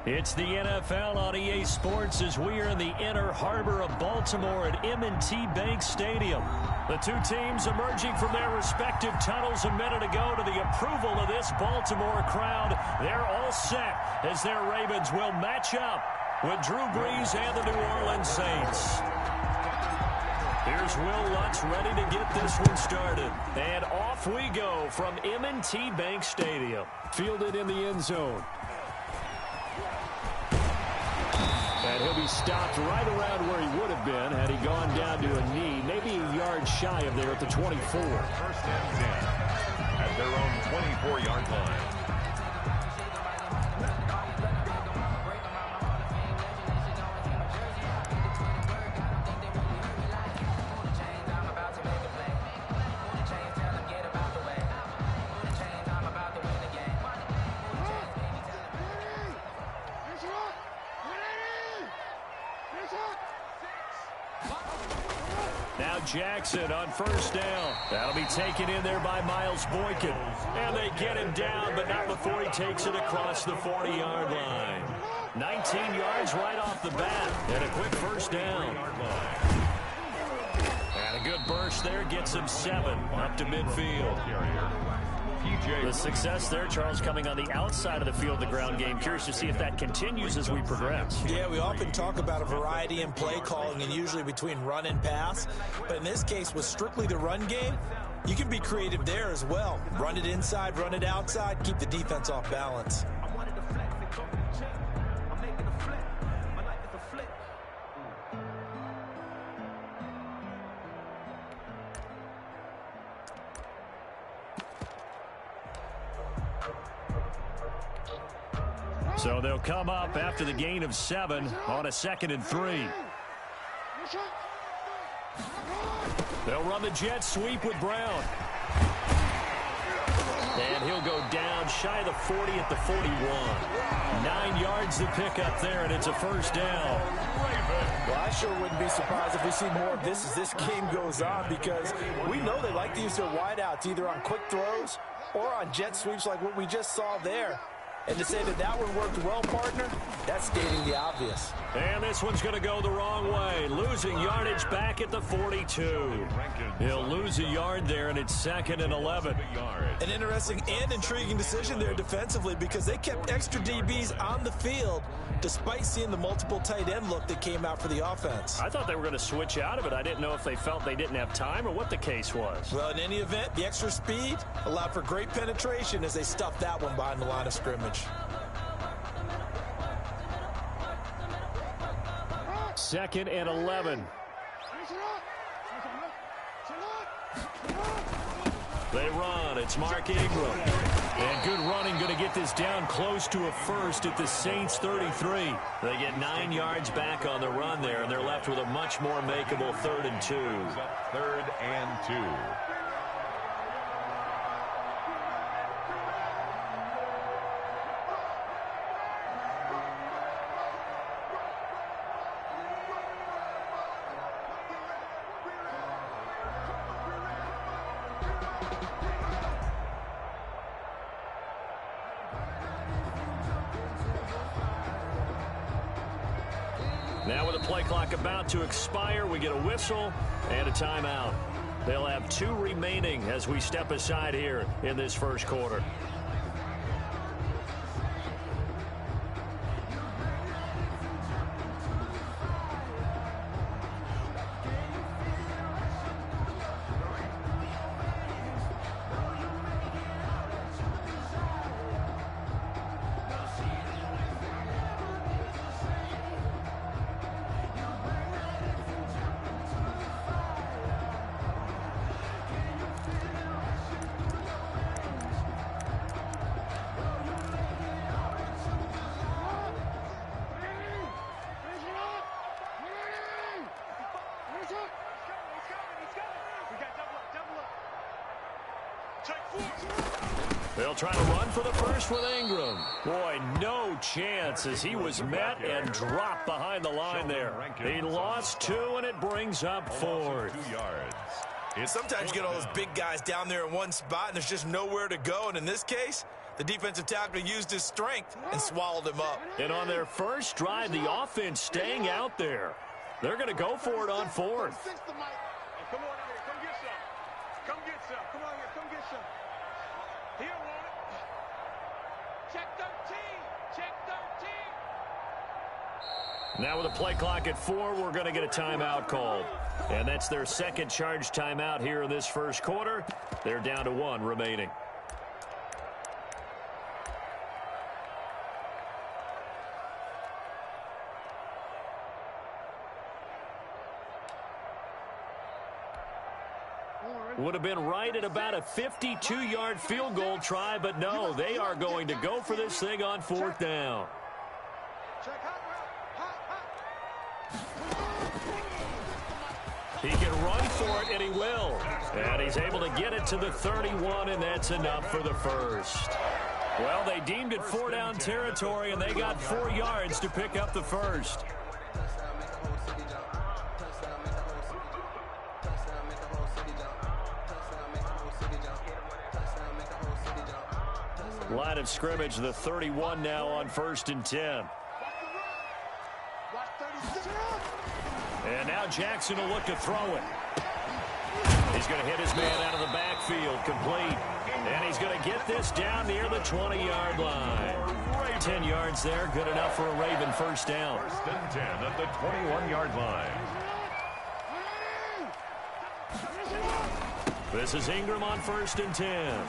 It's the NFL on EA Sports as we are in the inner harbor of Baltimore at M&T Bank Stadium. The two teams emerging from their respective tunnels a minute ago to the approval of this Baltimore crowd. They're all set as their Ravens will match up with Drew Brees and the New Orleans Saints. Here's Will Lutz ready to get this one started. And off we go from M&T Bank Stadium. Fielded in the end zone. And he'll be stopped right around where he would have been had he gone down to a knee, maybe a yard shy of there at the 24. First and 10 at their own 24-yard line. Now Jackson on first down. That'll be taken in there by Miles Boykin. And they get him down, but not before he takes it across the 40-yard line. 19 yards right off the bat. And a quick first down. And a good burst there gets him 7 up to midfield. The success there, Charles, coming on the outside of the field, the ground game. Curious to see if that continues as we progress. Yeah, we often talk about a variety in play calling and usually between run and pass. But in this case, with strictly the run game, you can be creative there as well. Run it inside, run it outside, keep the defense off balance. So they'll come up after the gain of 7 on a 2nd and 3. They'll run the jet sweep with Brown. And he'll go down shy of the 40 at the 41. 9 yards to pick up there, and it's a first down. Well, I sure wouldn't be surprised if we see more of this as this game goes on, because we know they like to use their wideouts either on quick throws or on jet sweeps like what we just saw there. And to say that that one worked well, partner, that's stating the obvious. And this one's going to go the wrong way. Losing yardage back at the 42. He'll lose a yard there, and it's 2nd and 11. An interesting and intriguing decision there defensively, because they kept extra DBs on the field despite seeing the multiple tight end look that came out for the offense. I thought they were going to switch out of it. I didn't know if they felt they didn't have time or what the case was. Well, in any event, the extra speed allowed for great penetration as they stuffed that one behind the line of scrimmage. 2nd and 11. They run. It's Mark Ingram. And good running, going to get this down close to a first at the Saints 33. They get 9 yards back on the run there, and they're left with a much more makeable 3rd and 2. 3rd and 2. Now with the play clock about to expire, we get a whistle and a timeout. They'll have 2 remaining as we step aside here in this first quarter. They'll try to run for the first with Ingram. Boy, no chance as he was met and dropped behind the line there. He lost 2, and it brings up 4th. 2 yards. Sometimes you get all those big guys down there in one spot, and there's just nowhere to go. And in this case, The defensive tackle used his strength and swallowed him up. And on their first drive, the offense staying out there. They're going to go for it on fourth. Come on out here. Come get some. Come get some. Come on here. Come get some. He don't want it. Check 13. Check 13. Now with a play clock at 4, we're going to get a timeout called. And that's their second charge timeout here in this first quarter. They're down to 1 remaining. Would have been right at about a 52-yard field goal try, but no, they are going to go for this thing on 4th down. He can run for it, and he will. And he's able to get it to the 31, and that's enough for the first. Well, they deemed it 4-down territory, and they got 4 yards to pick up the first. Line of scrimmage, the 31 now on 1st and 10. And now Jackson will look to throw it. He's going to hit his man out of the backfield, complete. And he's going to get this down near the 20-yard line. 10 yards there, good enough for a Raven first down. 1st and 10 at the 21-yard line. This is Ingram on 1st and 10.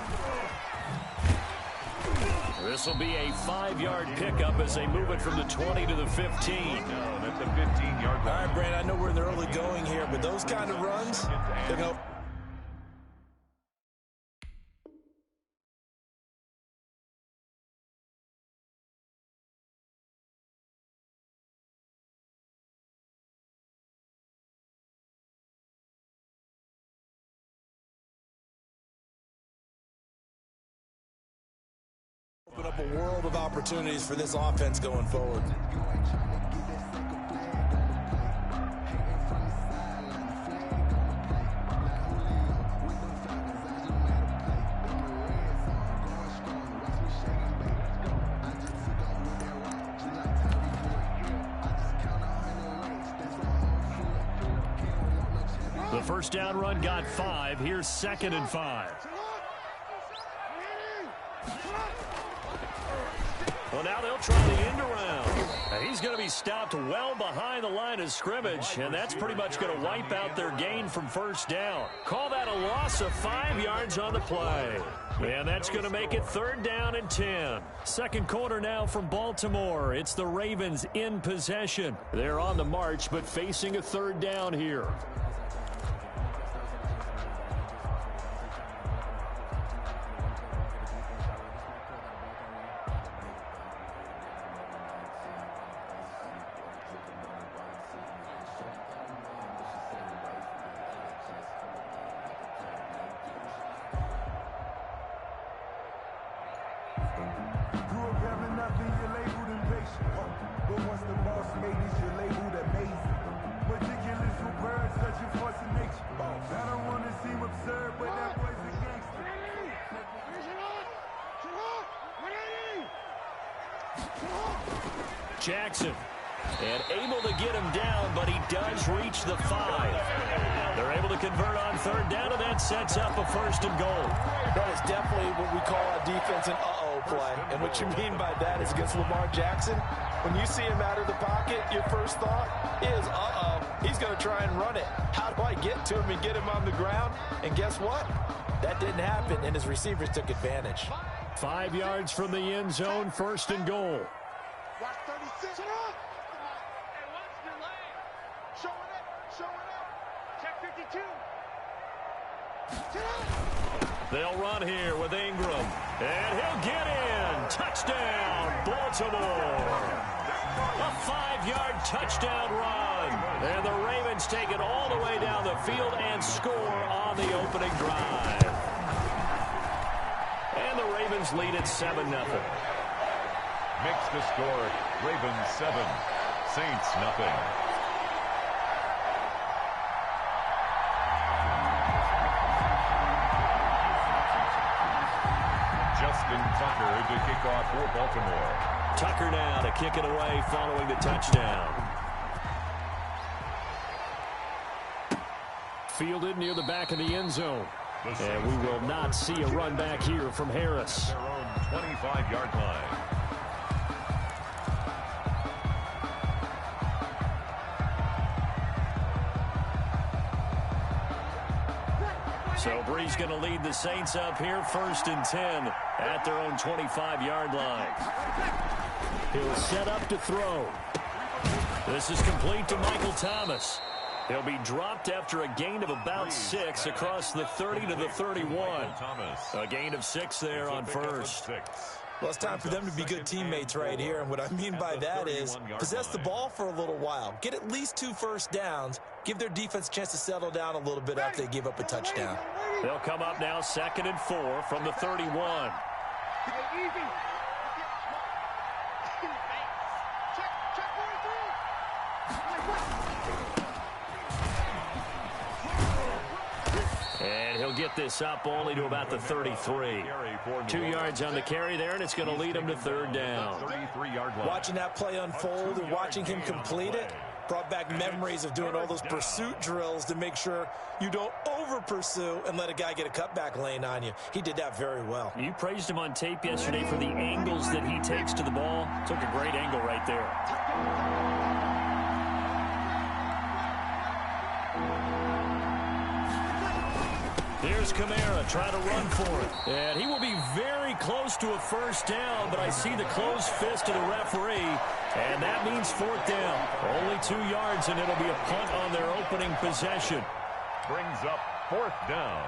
This will be a 5-yard pickup as they move it from the 20 to the 15. At the 15-yard line. All right, Brandon, I know we're in the early going here, but those kind of runs, they're going to... open up a world of opportunities for this offense going forward. The first down run got 5. Here's 2nd and 5. Well, now they'll try the end around. He's going to be stopped well behind the line of scrimmage, and that's pretty much going to wipe out their gain from first down. Call that a loss of 5 yards on the play. And that's going to make it 3rd down and 10. Second quarter now from Baltimore. It's the Ravens in possession. They're on the march, but facing a 3rd down here. Jackson, and able to get him down, but he does reach the 5. They're able to convert on 3rd down, and that sets up a 1st and goal. That is definitely what we call a defense and uh-oh play. And what you mean by that is against Lamar Jackson, when you see him out of the pocket, your first thought is, uh-oh, he's going to try and run it. How do I get to him and get him on the ground? And guess what? That didn't happen, and his receivers took advantage. 5 yards from the end zone, 1st and goal. Watch 36. Hey, watch the lane. Showing up. Check 52. They'll run here with Ingram. And he'll get in. Touchdown, Baltimore. A 5-yard touchdown run. And the Ravens take it all the way down the field and score on the opening drive. And the Ravens lead at 7-0. Makes the score Ravens 7, Saints nothing. Justin Tucker Here's the kickoff for Baltimore. Tucker now to kick it away following the touchdown. Fielded near the back of the end zone. And we will not see a run back here from Harris. Their own 25-yard line. So Bree's going to lead the Saints up here, 1st and 10 at their own 25-yard line. He'll set up to throw. This is complete to Michael Thomas. He'll be dropped after a gain of about 6 across the 30 to the 31. A gain of 6 there on first. Well, it's time for them to be good teammates right here, and what I mean by that is possess the ball for a little while. Get at least 2 first downs. Give their defense a chance to settle down a little bit after they give up a touchdown. They'll come up now 2nd and 4 from the 31. And he'll get this up only to about the 33. 2 yards on the carry there, and it's going to lead him to 3rd down. Watching that play unfold and watching him complete it brought back memories of doing all those pursuit drills to make sure you don't over-pursue and let a guy get a cutback lane on you. He did that very well. You praised him on tape yesterday for the angles that he takes to the ball. Took a great angle right there. Here's Kamara trying to run for it. And he will be very close to a 1st down, but I see the closed fist of the referee, and that means 4th down. Only 2 yards, and it'll be a punt on their opening possession. Brings up 4th down.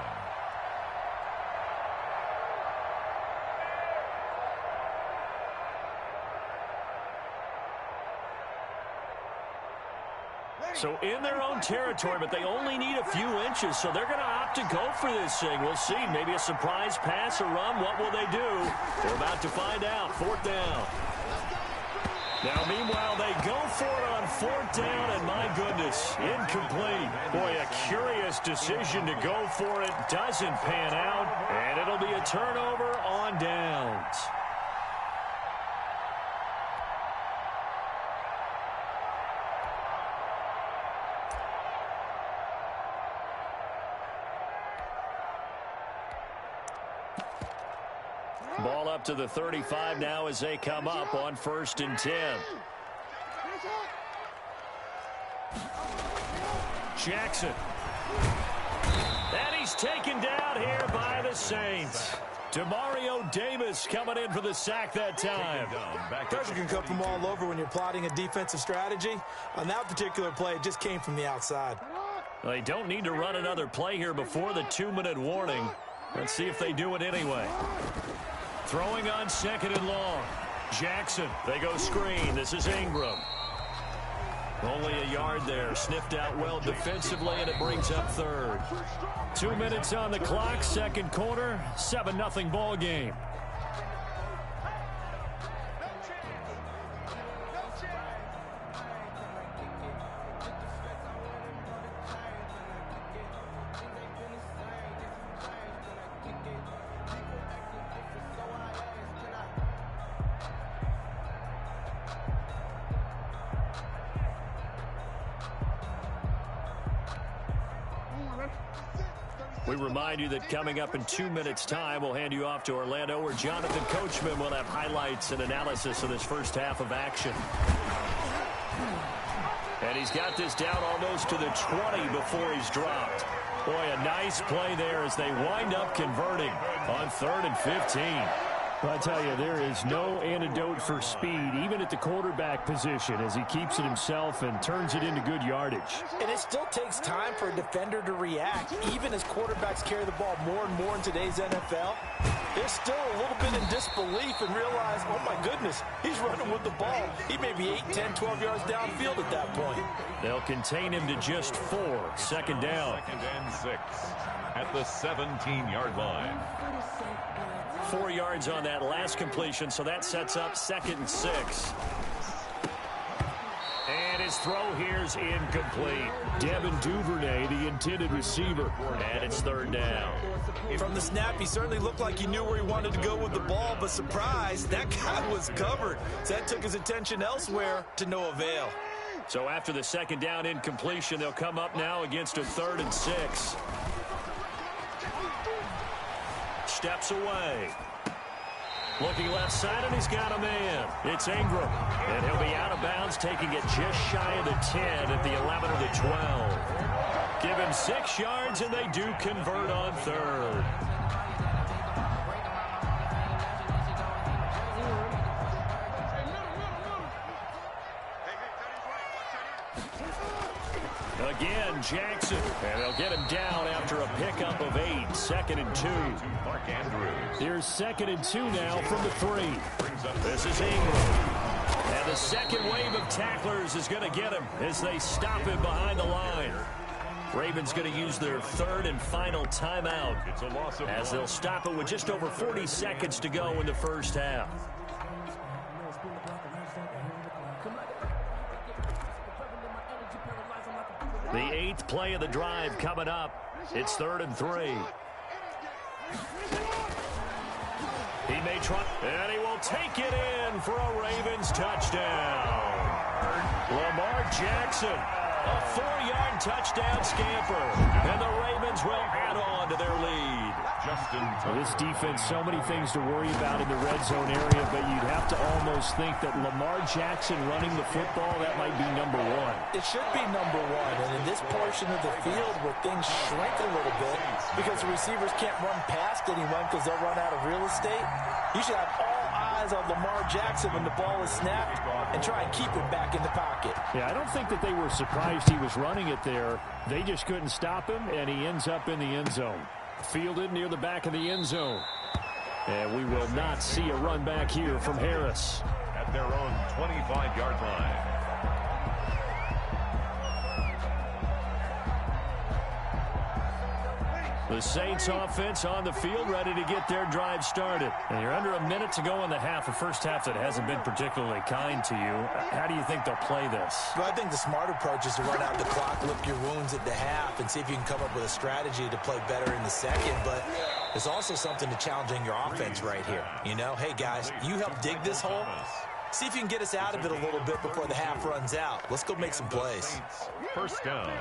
So in their own territory, but they only need a few inches, so they're going to opt to go for this thing. We'll see. Maybe a surprise pass or run. What will they do? We're about to find out. 4th down. Now, meanwhile, they go for it on 4th down, and my goodness, incomplete. Boy, a curious decision to go for it. Doesn't pan out, and it'll be a turnover on downs. Ball up to the 35 now as they come up on 1st and 10. Jackson. And he's taken down here by the Saints. Demario Davis coming in for the sack that time. Pressure can come from all over when you're plotting a defensive strategy. On that particular play, it just came from the outside. Well, they don't need to run another play here before the 2-minute warning. Let's see if they do it anyway. Throwing on 2nd and long. Jackson. They go screen. This is Ingram. Only a yard there. Sniffed out well defensively, and it brings up 3rd. 2 minutes on the clock. 2nd quarter. 7-0 ball game. We remind you that coming up in 2 minutes' time, we'll hand you off to Orlando, where Jonathan Coachman will have highlights and analysis of this first half of action. And he's got this down almost to the 20 before he's dropped. Boy, a nice play there as they wind up converting on 3rd and 15. I tell you, there is no antidote for speed, even at the quarterback position, as he keeps it himself and turns it into good yardage. And it still takes time for a defender to react, even as quarterbacks carry the ball more and more in today's NFL. They're still a little bit in disbelief and realize, oh my goodness, he's running with the ball. He may be 8, 10, 12 yards downfield at that point. They'll contain him to just 4. 2nd down. 2nd and 6 at the 17-yard line. 4 yards on that last completion, so that sets up 2nd and 6. And His throw here's incomplete. Devin Duvernay, the intended receiver. And it's third down. From the snap, he certainly looked like he knew where he wanted to go with the ball, but surprise, that guy was covered. So that took his attention elsewhere to no avail. So after the second down incompletion, they'll come up now against a 3rd and 6. Steps away. Looking left side, and he's got a man. It's Ingram. And he'll be out of bounds, taking it just shy of the 10 at the 11 or the 12. Give him 6 yards, and they do convert on 3rd. Again, Jackson. And they'll get him down after a pickup of 8. 2nd and 2. Mark Andrews. Here's 2nd and 2 now from the 3. This is Ingram. And the second wave of tacklers is going to get him as they stop him behind the line. Ravens going to use their 3rd and final timeout as they'll stop it with just over 40 seconds to go in the first half. The 8th play of the drive coming up. It's 3rd and 3. He may try, and he will take it in for a Ravens touchdown. Lamar Jackson, a 4-yard touchdown scamper, and the Ravens will add on to their lead. This defense, so many things to worry about in the red zone area, but you'd have to almost think that Lamar Jackson running the football, that might be number 1. It should be number 1, and in this portion of the field where things shrink a little bit because the receivers can't run past anyone because they'll run out of real estate, you should have all eyes on Lamar Jackson when the ball is snapped and try and keep it back in the pocket. Yeah, I don't think that they were surprised he was running it there. They just couldn't stop him, and he ends up in the end zone. Fielded near the back of the end zone. And we will not see a run back here from Harris. At their own 25-yard line. The Saints offense on the field, ready to get their drive started. And you're under a minute to go in the half, a first half that hasn't been particularly kind to you. How do you think they'll play this? Well, I think the smart approach is to run out the clock, lick your wounds at the half, and see if you can come up with a strategy to play better in the second. But there's also something to challenging your offense right here. You know, hey, guys, you help dig this hole. See if you can get us out of it a little bit before the half runs out. Let's go make some plays. First down.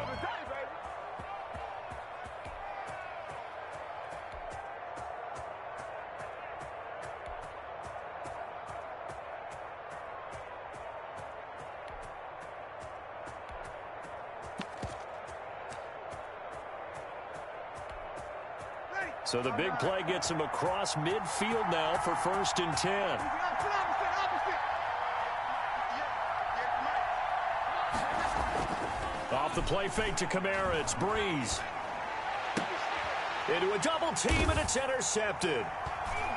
So the big play gets him across midfield now for 1st and 10. Off the play fake to Kamara, it's Breeze. Into a double team, and it's intercepted.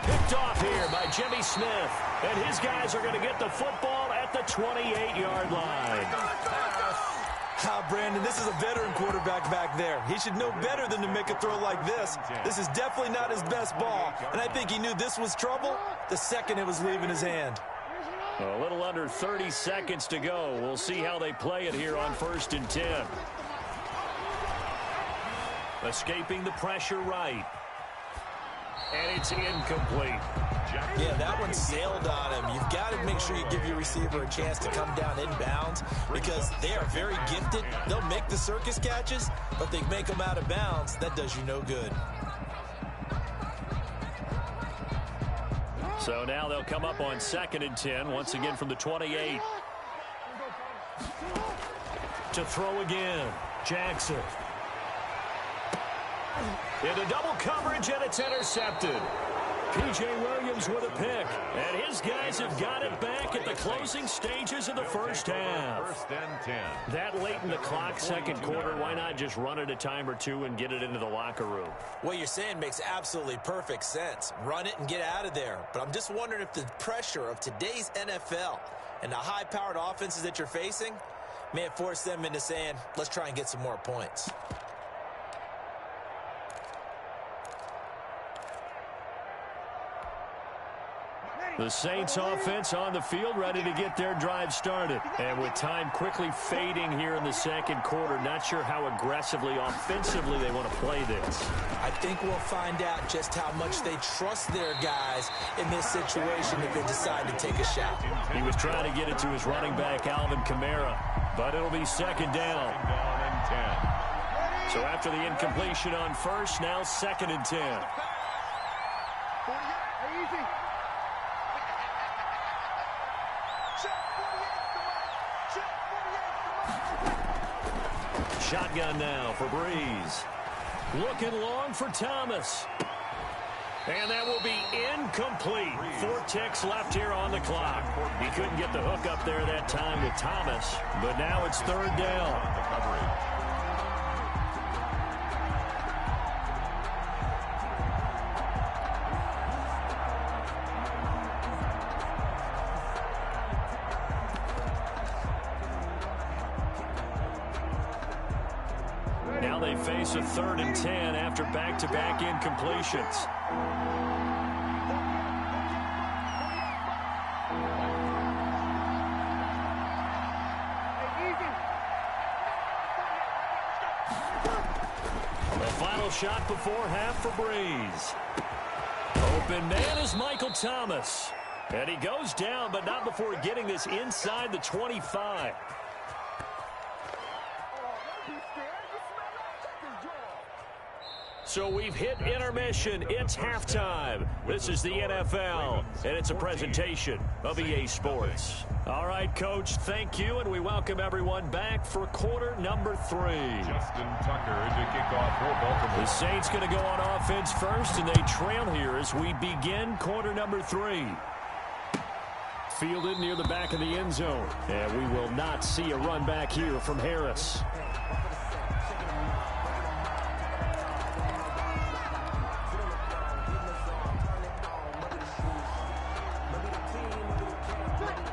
Picked off here by Jimmy Smith. And his guys are going to get the football at the 28-yard line. Brandon, this is a veteran quarterback back there. He should know better than to make a throw like this. This is definitely not his best ball, and I think he knew this was trouble the second it was leaving his hand. A little under 30 seconds to go. We'll see how they play it here on 1st and 10. Escaping the pressure right. And it's incomplete. Yeah, that one sailed on him. You've got to make sure you give your receiver a chance to come down inbounds because they are very gifted. They'll make the circus catches, but they make them out of bounds. That does you no good. So now they'll come up on 2nd and 10, once again from the 28. To throw again, Jackson. Into double coverage, and it's intercepted. P.J. Williams with a pick, and his guys have got it back at the closing stages of the first half. 1st and 10. That late in the clock, second quarter, why not just run it a time or two and get it into the locker room? What you're saying makes absolutely perfect sense. Run it and get out of there. But I'm just wondering if the pressure of today's NFL and the high-powered offenses that you're facing may have forced them into saying, let's try and get some more points. The Saints offense on the field, ready to get their drive started. And with time quickly fading here in the second quarter, not sure how aggressively, offensively they want to play this. I think we'll find out just how much they trust their guys in this situation if they decide to take a shot. He was trying to get it to his running back, Alvin Kamara, but it'll be second down. Down and 10. So after the incompletion on first, now second and 10. Shotgun now for Breeze. Looking long for Thomas. And that will be incomplete. 4 ticks left here on the clock. He couldn't get the hook up there that time with Thomas, but now it's third down. Now they face a 3rd and 10 after back-to-back incompletions. The final shot before half for Breeze. Open man is Michael Thomas. And he goes down, but not before getting this inside the 25. So we've hit intermission. It's halftime. This is the NFL, and it's a presentation of EA Sports. All right, Coach, thank you, and we welcome everyone back for quarter number 3. Justin Tucker to kick off for Baltimore. The Saints going to go on offense first, and they trail here as we begin quarter number 3. Fielded near the back of the end zone, and we will not see a run back here from Harris.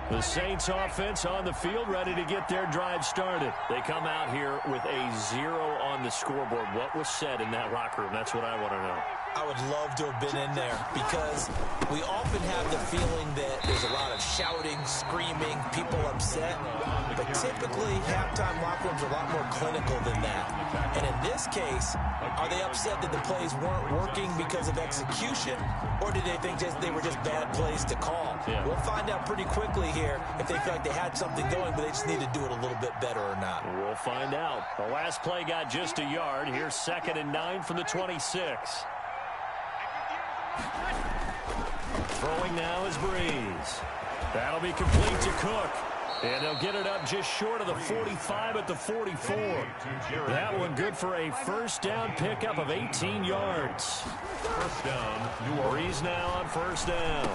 The Saints offense on the field, ready to get their drive started. They come out here with a 0 on the scoreboard. What was said in that locker room? That's what I want to know. I would love to have been in there because we often have the feeling that there's a lot of shouting, screaming, people upset. But typically, halftime locker rooms are a lot more clinical than that. And in this case, are they upset that the plays weren't working because of execution? Or did they think they were just bad plays to call? Yeah. We'll find out pretty quickly here if they feel like they had something going, but they just need to do it a little bit better or not. We'll find out. The last play got just a yard. Here's 2nd and 9 from the 26. Throwing now is Breeze. That'll be complete to Cook. And they'll get it up just short of the 45 at the 44. That one good for a first down pickup of 18 yards. First down, New Orleans. Breeze now on first down.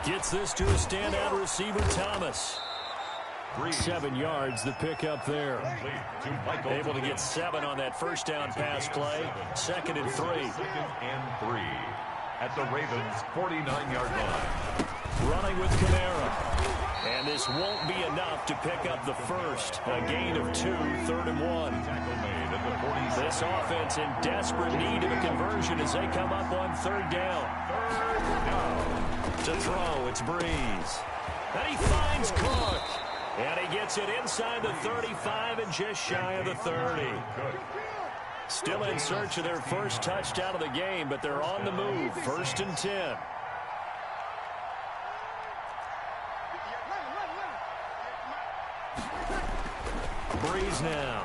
Gets this to a standout receiver, Thomas. 7 yards, the pickup there. Able to get 7 on that first down pass play. 2nd and 3. 2nd and 3 at the Ravens' 49-yard line. Running with Kamara. And this won't be enough to pick up the first. A gain of 2, 3rd and 1. Tackle made at the 46. This offense in desperate need of a conversion as they come up on 3rd down. To throw, it's Breeze. And he finds Cook. And he gets it inside the 35 and just shy of the 30. Still in search of their first touchdown of the game, but they're on the move. 1st and 10. Breeze now.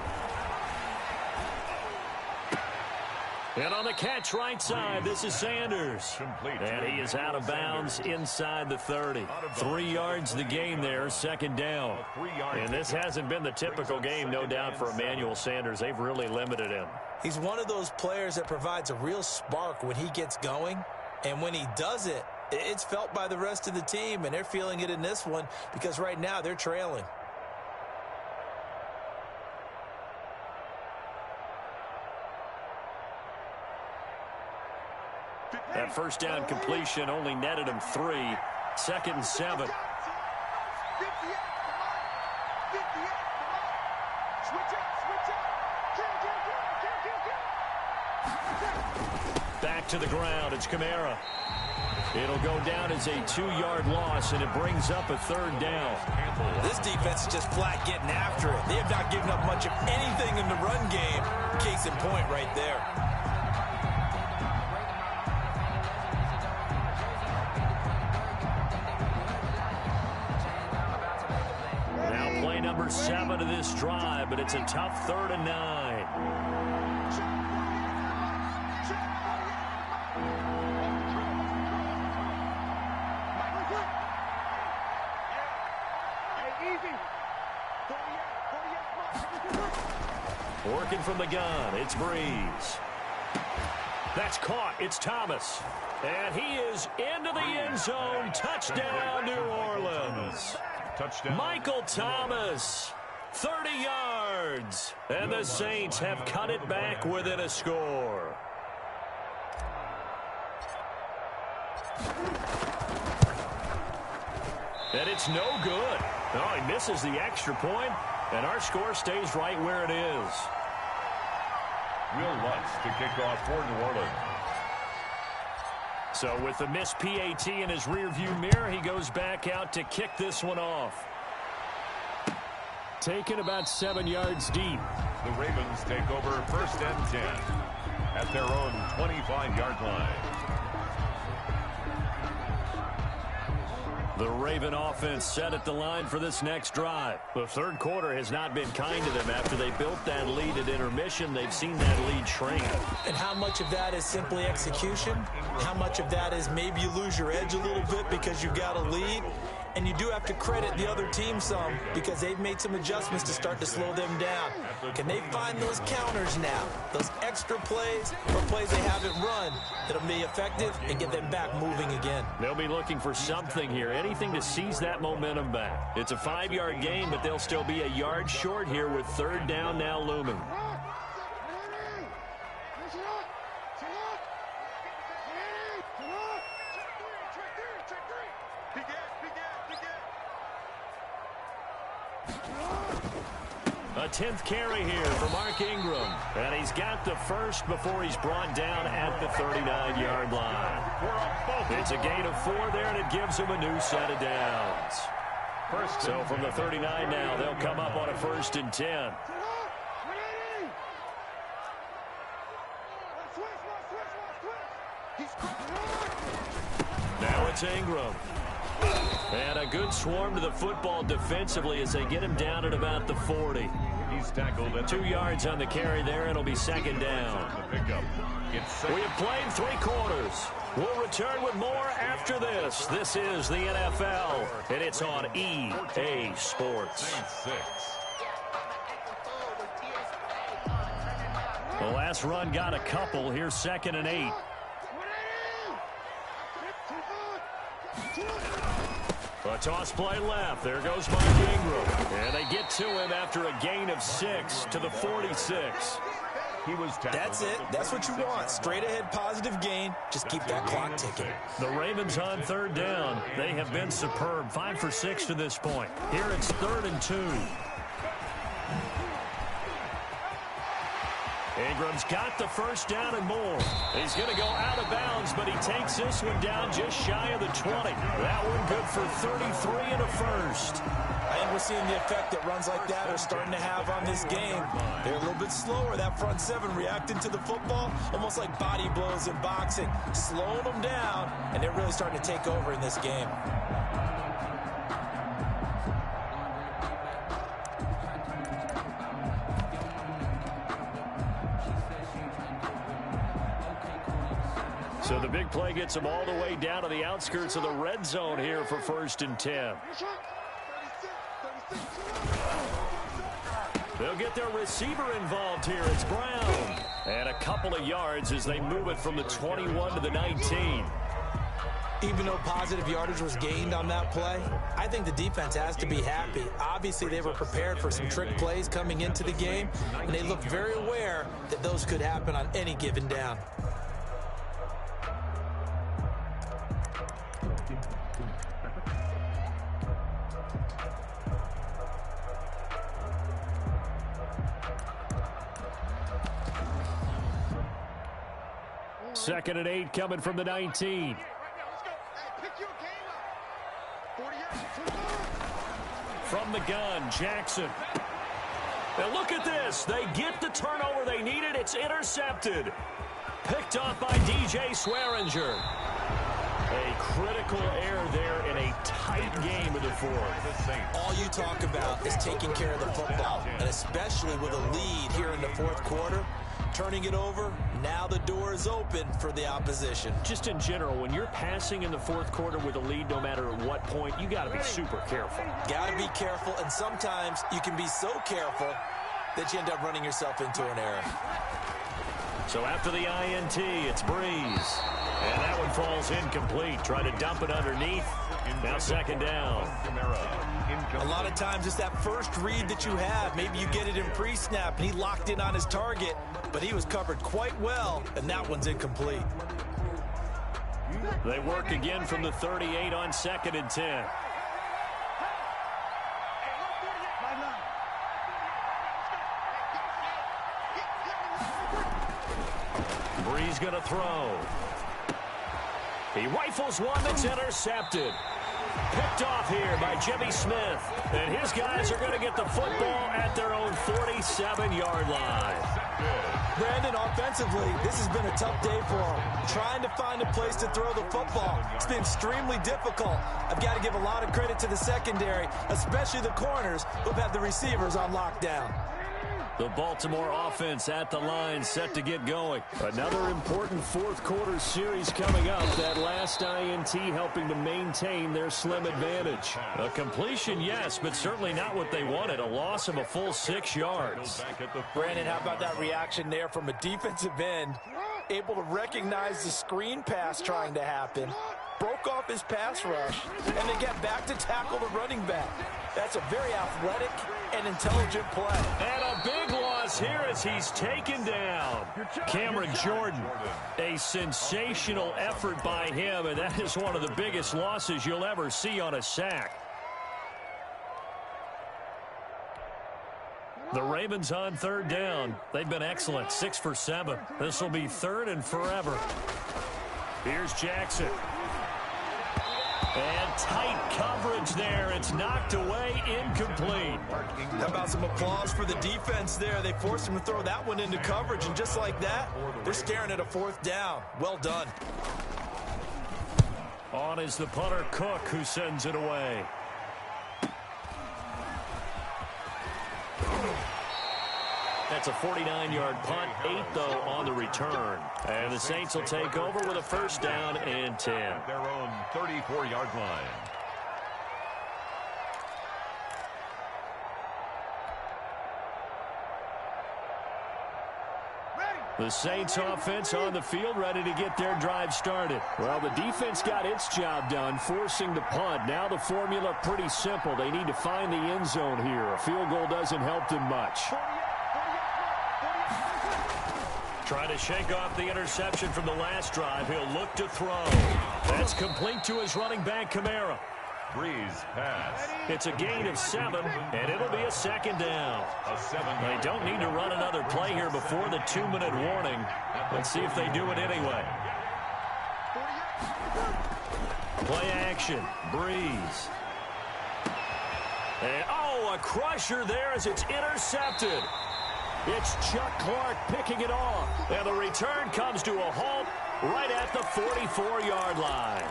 And on the catch right side, this is Sanders. And he is out of bounds inside the 30. 3 yards the game there, 2nd down. And this hasn't been the typical game, no doubt, for Emmanuel Sanders. They've really limited him. He's one of those players that provides a real spark when he gets going. And when he does it, it's felt by the rest of the team. And they're feeling it in this one because right now they're trailing. That first down completion only netted him 3. 2nd and 7. Back to the ground. It's Kamara. It'll go down as a 2-yard loss, and it brings up a 3rd down. This defense is just flat getting after it. They have not given up much of anything in the run game. Case in point right there. Now play number 7 of this drive, but it's a tough 3rd and 9. Working from the gun, it's Breeze. That's caught, it's Thomas. And he is into the end zone. Touchdown, New Orleans. Touchdown. Michael Thomas, 30 yards. And the Saints have cut it back within a score. And it's no good. Oh, he misses the extra point, and our score stays right where it is. Will Lutz to kick off for New Orleans. So with the missed PAT in his rearview mirror, he goes back out to kick this one off. Taken about 7 yards deep. The Ravens take over 1st and 10 at their own 25-yard line. The Raven offense set at the line for this next drive. The 3rd quarter has not been kind to them after they built that lead at intermission. They've seen that lead shrink. And how much of that is simply execution? How much of that is maybe you lose your edge a little bit because you've got a lead? And you do have to credit the other team some because they've made some adjustments to start to slow them down. Can they find those counters now, those extra plays or plays they haven't run that'll be effective and get them back moving again? They'll be looking for something here, anything to seize that momentum back. It's a 5-yard gain, but they'll still be a yard short here with 3rd down now looming. A 10th carry here for Mark Ingram. And he's got the first before he's brought down at the 39-yard line. It's a gain of 4 there, and it gives him a new set of downs. So from the 39 now, they'll come up on a 1st and 10. Now it's Ingram. And a good swarm to the football defensively as they get him down at about the 40. He's tackled at 2 yards on the carry there, and it'll be 2nd down. We have played 3 quarters. We'll return with more after this. This is the NFL, and it's on EA Sports. The last run got a couple. Here's 2nd and 8. A toss play left. There goes Mark Ingram. And they get to him after a gain of 6 to the 46. That's it. That's what you want. Straight ahead positive gain. Just keep that clock ticking. The Ravens on 3rd down. They have been superb. 5 for 6 to this point. Here it's 3rd and 2. Ingram's got the first down and more. He's going to go out of bounds, but he takes this one down just shy of the 20. That one good for 33 and a first. I think we're seeing the effect that runs like that are starting to have on this game. They're a little bit slower, that front 7 reacting to the football, almost like body blows in boxing, slowing them down, and they're really starting to take over in this game. So the big play gets them all the way down to the outskirts of the red zone here for 1st and 10. They'll get their receiver involved here. It's Brown. And a couple of yards as they move it from the 21 to the 19. Even though positive yardage was gained on that play, I think the defense has to be happy. Obviously, they were prepared for some trick plays coming into the game, and they looked very aware that those could happen on any given down. Second and 8 coming from the 19. From the gun, Jackson. And look at this. They get the turnover they needed. It's intercepted. Picked off by DJ Swearinger. A critical error there in a tight game of the fourth. All you talk about is taking care of the football, and especially with a lead here in the fourth quarter. Turning it over, now the door is open for the opposition. Just in general, when you're passing in the fourth quarter with a lead, no matter at what point, you got to be super careful. Got to be careful, and sometimes you can be so careful that you end up running yourself into an error. So after the INT, it's Breeze. And that one falls incomplete. Try to dump it underneath. Now second down. A lot of times it's that first read that you have. Maybe you get it in pre-snap, and he locked in on his target, but he was covered quite well, and that one's incomplete. They work again from the 38 on 2nd and 10. Breeze going to throw. He rifles one that's intercepted. Picked off here by Jimmy Smith. And his guys are going to get the football at their own 47-yard line. Brandon, offensively, this has been a tough day for him. Trying to find a place to throw the football. It's been extremely difficult. I've got to give a lot of credit to the secondary, especially the corners who've had the receivers on lockdown. The Baltimore offense at the line, set to get going. Another important fourth quarter series coming up. That last INT helping to maintain their slim advantage. A completion, yes, but certainly not what they wanted. A loss of a full 6 yards. Brandon, how about that reaction there from a defensive end? Able to recognize the screen pass trying to happen. Broke off his pass rush, and then get back to tackle the running back. That's a very athletic and intelligent play. And a big loss here as he's taken down. Cameron Jordan, a sensational effort by him, and that is one of the biggest losses you'll ever see on a sack. The Ravens on third down. They've been excellent, 6 for 7. This will be third and forever. Here's Jackson. And tight coverage there. It's knocked away, incomplete. How about some applause for the defense there? They forced him to throw that one into coverage, and just like that, they're staring at a fourth down. Well done. On is the punter, Cook, who sends it away. That's a 49-yard punt, 8 though on the return. And the Saints will take over with a first down and 10. Their own 34-yard line. The Saints offense on the field, ready to get their drive started. Well, the defense got its job done, forcing the punt. Now the formula pretty simple. They need to find the end zone here. A field goal doesn't help them much. Trying to shake off the interception from the last drive. He'll look to throw. That's complete to his running back, Kamara. Breeze pass. It's a gain of 7, and it'll be a second down. They don't need to run another play here before the 2-minute warning. Let's see if they do it anyway. Play action. Breeze. And, a crusher there as it's intercepted. It's Chuck Clark picking it off. And the return comes to a halt right at the 44-yard line.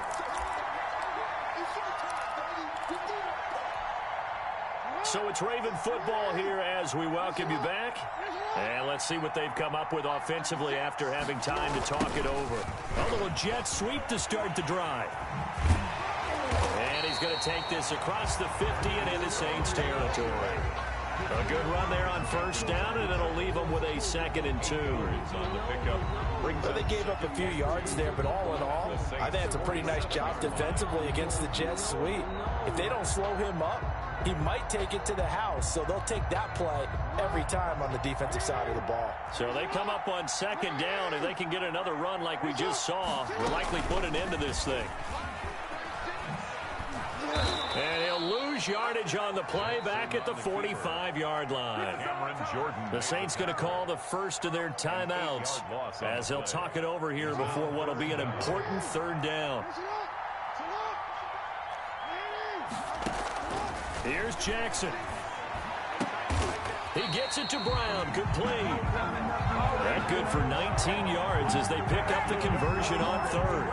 So it's Raven football here as we welcome you back. And let's see what they've come up with offensively after having time to talk it over. A little jet sweep to start the drive. And he's going to take this across the 50 and into Saints territory. A good run there on first down, and it'll leave them with a 2nd and 2. On the pickup. So they gave up a few yards there, but all in all, I think it's a pretty nice job defensively against the Jets sweep. If they don't slow him up, he might take it to the house, so they'll take that play every time on the defensive side of the ball. So they come up on 2nd down, and they can get another run like we just saw. We'll likely put an end to this thing. And he'll lose yardage on the play back at the 45-yard line. The Saints going to call the first of their timeouts as they'll talk it over here before what will be an important 3rd down. Here's Jackson. He gets it to Brown. Complete. That good for 19 yards as they pick up the conversion on third.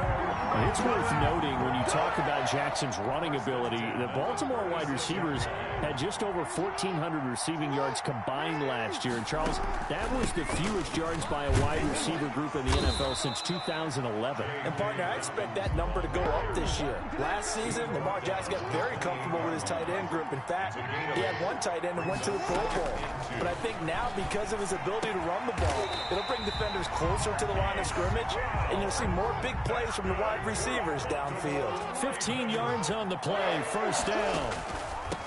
It's worth noting when you talk about Jackson's running ability, the Baltimore wide receivers had just over 1,400 receiving yards combined last year. And, Charles, that was the fewest yards by a wide receiver group in the NFL since 2011. And, partner, I expect that number to go up this year. Last season, Lamar Jackson got very comfortable with his tight end group. In fact, he had one tight end that went to the Pro Bowl. But I think now, because of his ability to run the ball, it'll bring defenders closer to the line of scrimmage, and you'll see more big plays from the wide receivers downfield. 15 yards on the play, first down.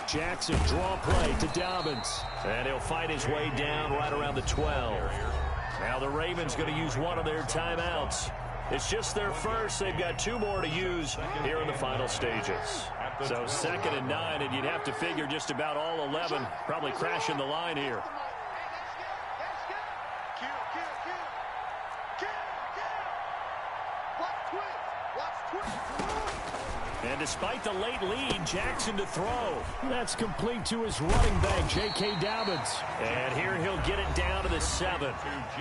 Jackson, draw play to Dobbins. And he'll fight his way down right around the 12. Now the Ravens going to use one of their timeouts. It's just their first. They've got 2 more to use here in the final stages. So 2nd and 9, and you'd have to figure just about all 11 probably crashing the line here. And despite the late lead, Jackson to throw. That's complete to his running back, J.K. Dobbins. And here he'll get it down to the 7.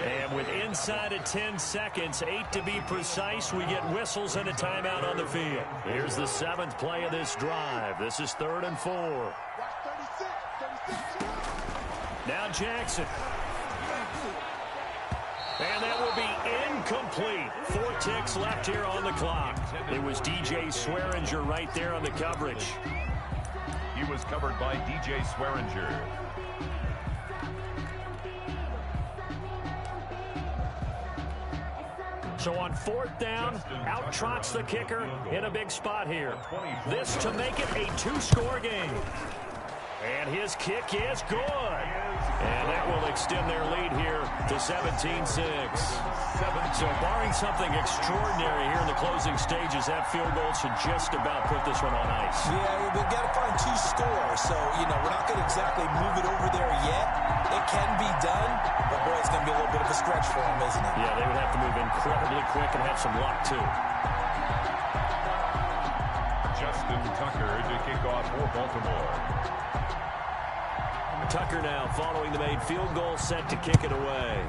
And with inside of 10 seconds, 8 to be precise, we get whistles and a timeout on the field. Here's the 7th play of this drive. This is 3rd and 4. Now Jackson. And that will be incomplete. 4 ticks left here on the clock. It was DJ Swearinger right there on the coverage. He was covered by DJ Swearinger. So on 4th down, out trots the kicker in a big spot here. This to make it a 2-score game. And his kick is good. And that will extend their lead here to 17-6. So barring something extraordinary here in the closing stages, that field goal should just about put this one on ice. Yeah, we've got to find 2 scores. So, we're not going to exactly move it over there yet. It can be done, but boy, it's going to be a little bit of a stretch for them, isn't it? Yeah, they would have to move incredibly quick and have some luck, too. Justin Tucker to kick off for Baltimore. Tucker now following the made field goal, set to kick it away.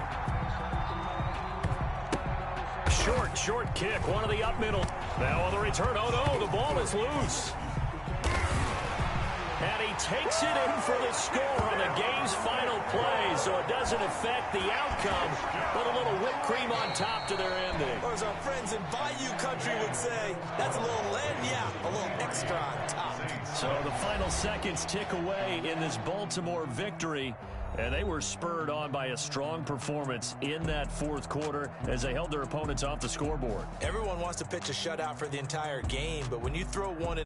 Short kick, one of the up middle. Now on the return, oh no, the ball is loose. And he takes it in for the score on the game's final play, so it doesn't affect the outcome, but a little whipped cream on top to their ending. Or as our friends in Bayou Country would say, that's a little a little extra on top. So the final seconds tick away in this Baltimore victory, and they were spurred on by a strong performance in that 4th quarter as they held their opponents off the scoreboard. Everyone wants to pitch a shutout for the entire game, but when you throw one in